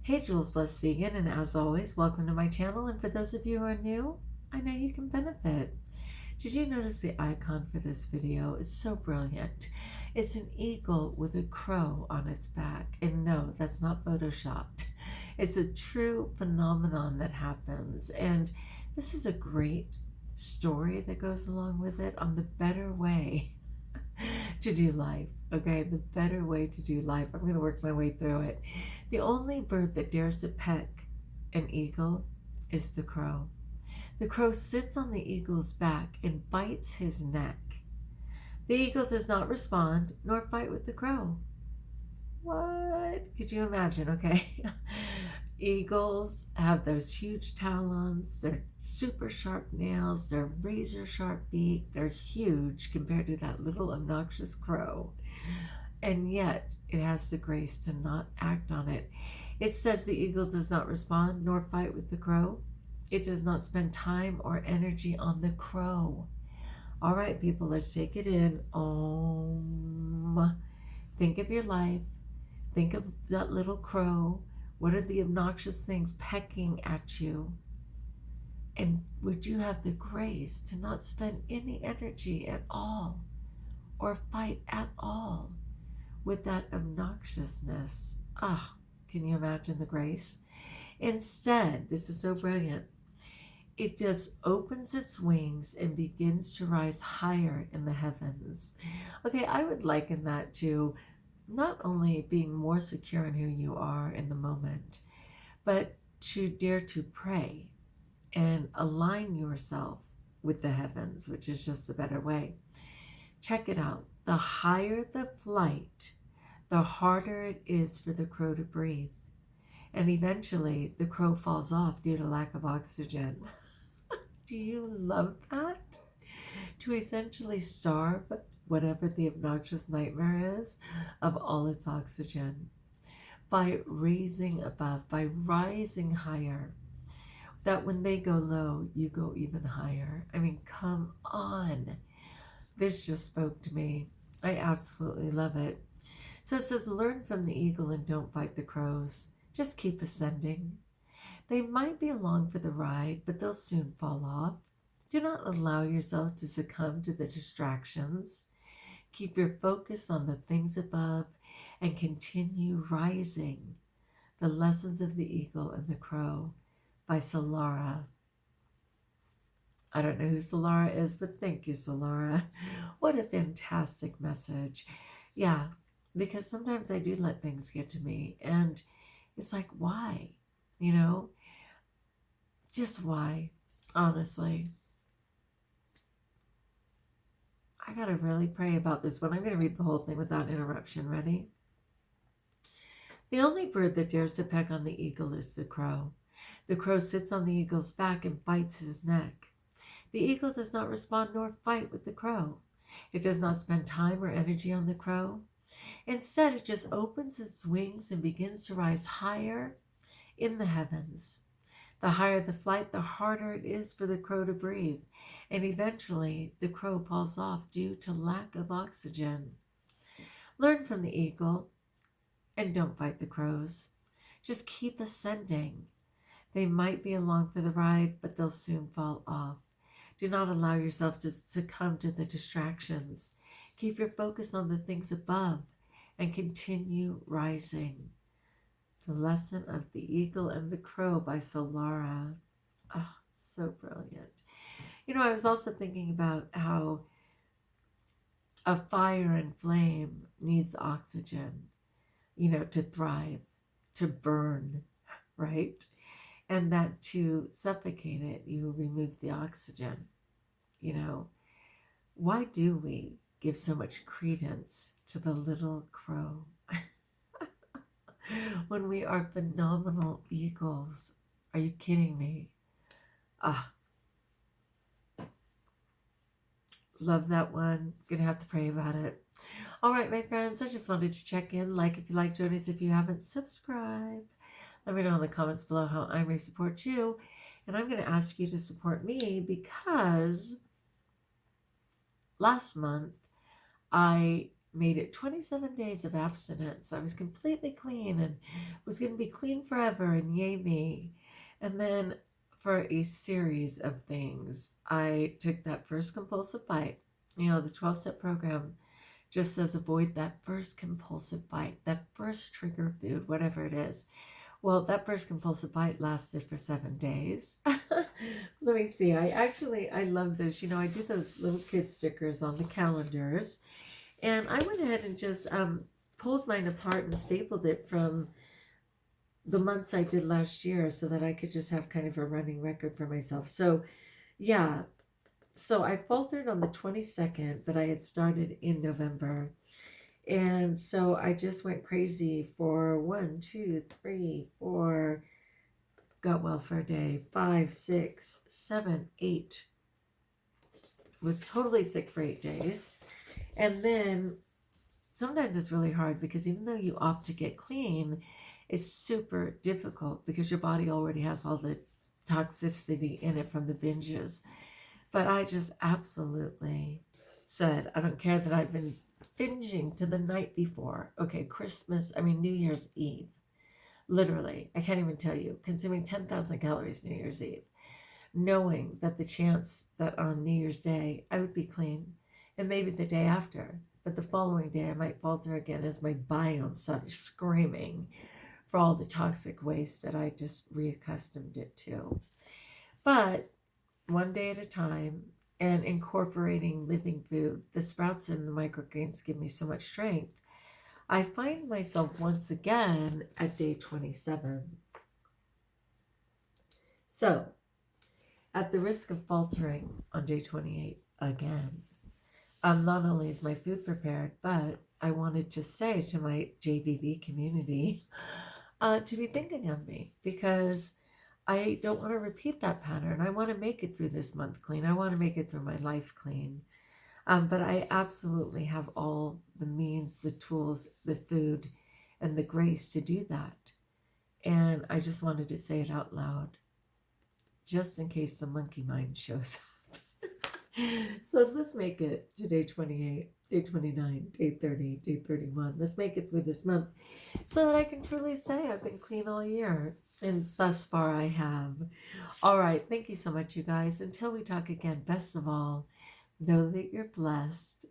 Hey, Jules Blessed Vegan, and as always, welcome to my channel. And for those of you who are new, I know you can benefit. Did you notice the icon for this video? It's so brilliant. It's an eagle with a crow on its back. And no, that's not photoshopped. It's a true phenomenon that happens. And this is a great story that goes along with it on the better way to do life. Okay, the better way to do life. I'm going to work my way through it. The only bird that dares to peck an eagle is the crow. The crow sits on the eagle's back and bites his neck. The eagle does not respond nor fight with the crow. What? Could you imagine? Okay. Eagles have those huge talons, their super sharp nails, their razor sharp beak. They're huge compared to that little obnoxious crow. And yet it has the grace to not act on it. It says the eagle does not respond nor fight with the crow. It does not spend time or energy on the crow. All right, people, let's take it in. Think of your life. Think of that little crow. What are the obnoxious things pecking at you? And would you have the grace to not spend any energy at all or fight at all with that obnoxiousness? Can you imagine the grace? Instead, this is so brilliant, it just opens its wings and begins to rise higher in the heavens. Okay, I would liken that to not only being more secure in who you are in the moment, but to dare to pray and align yourself with the heavens, which is just the better way. Check it out. The higher the flight, the harder it is for the crow to breathe. And eventually the crow falls off due to lack of oxygen. Do you love that? To essentially starve whatever the obnoxious nightmare is of all its oxygen. By raising above, by rising higher, that when they go low, you go even higher. I mean, come on. This just spoke to me. I absolutely love it. So it says, learn from the eagle and don't fight the crows. Just keep ascending. They might be along for the ride, but they'll soon fall off. Do not allow yourself to succumb to the distractions. Keep your focus on the things above and continue rising. The Lessons of the Eagle and the Crow by Solara. I don't know who Solara is, but thank you, Solara. What a fantastic message. Yeah, because sometimes I do let things get to me, and it's like, why? You know, just why? Honestly, I gotta really pray about this one. I'm gonna read the whole thing without interruption. Ready? The only bird that dares to peck on the eagle is the crow. The crow sits on the eagle's back and bites his neck. The eagle does not respond nor fight with the crow. It does not spend time or energy on the crow. Instead, it just opens its wings and begins to rise higher in the heavens. The higher the flight, the harder it is for the crow to breathe, and eventually the crow falls off due to lack of oxygen. Learn from the eagle and don't fight the crows. Just keep ascending. They might be along for the ride, but they'll soon fall off. Do not allow yourself to succumb to the distractions. Keep your focus on the things above and continue rising. The Lesson of the Eagle and the Crow by Solara. So brilliant. You know, I was also thinking about how a fire and flame needs oxygen, you know, to thrive, to burn, right? And that to suffocate it, you remove the oxygen. You know, why do we give so much credence to the little crow when we are phenomenal eagles? Are you kidding me? Love that one. Gonna have to pray about it. All right, my friends, I just wanted to check in. Like if you like, join us if you haven't. Subscribe. Let me know in the comments below how I may support you. And I'm going to ask you to support me because last month I made it 27 days of abstinence. I was completely clean and was going to be clean forever, and yay me. And then for a series of things, I took that first compulsive bite. You know, the 12-step program just says avoid that first compulsive bite, that first trigger food, whatever it is. Well, that first compulsive bite lasted for 7 days. Let me see. I love this. You know, I do those little kid stickers on the calendars. And I went ahead and just pulled mine apart and stapled it from the months I did last year so that I could just have kind of a running record for myself. So, yeah. So I faltered on the 22nd, but I had started in November. And so I just went crazy for 1, 2, 3, 4, got well for a day, 5, 6, 7, 8. Was totally sick for 8 days. And then sometimes it's really hard because even though you opt to get clean, it's super difficult because your body already has all the toxicity in it from the binges. But I just absolutely said, I don't care that I've been binging to the night before. Okay, New Year's Eve. Literally, I can't even tell you, consuming 10,000 calories New Year's Eve, knowing that the chance that on New Year's Day I would be clean, and maybe the day after, but the following day I might falter again as my biome started screaming for all the toxic waste that I just reaccustomed it to. But one day at a time, and incorporating living food, the sprouts and the microgreens give me so much strength. I find myself once again at day 27. So, at the risk of faltering on day 28 again, not only is my food prepared, but I wanted to say to my JVV community to be thinking of me, because I don't want to repeat that pattern. I want to make it through this month clean. I want to make it through my life clean. But I absolutely have all the means, the tools, the food, and the grace to do that. And I just wanted to say it out loud, just in case the monkey mind shows up. So let's make it to day 28, day 29, day 30, day 31. Let's make it through this month so that I can truly say I've been clean all year. And thus far I have. All right. Thank you so much, you guys. Until we talk again, best of all, know that you're blessed.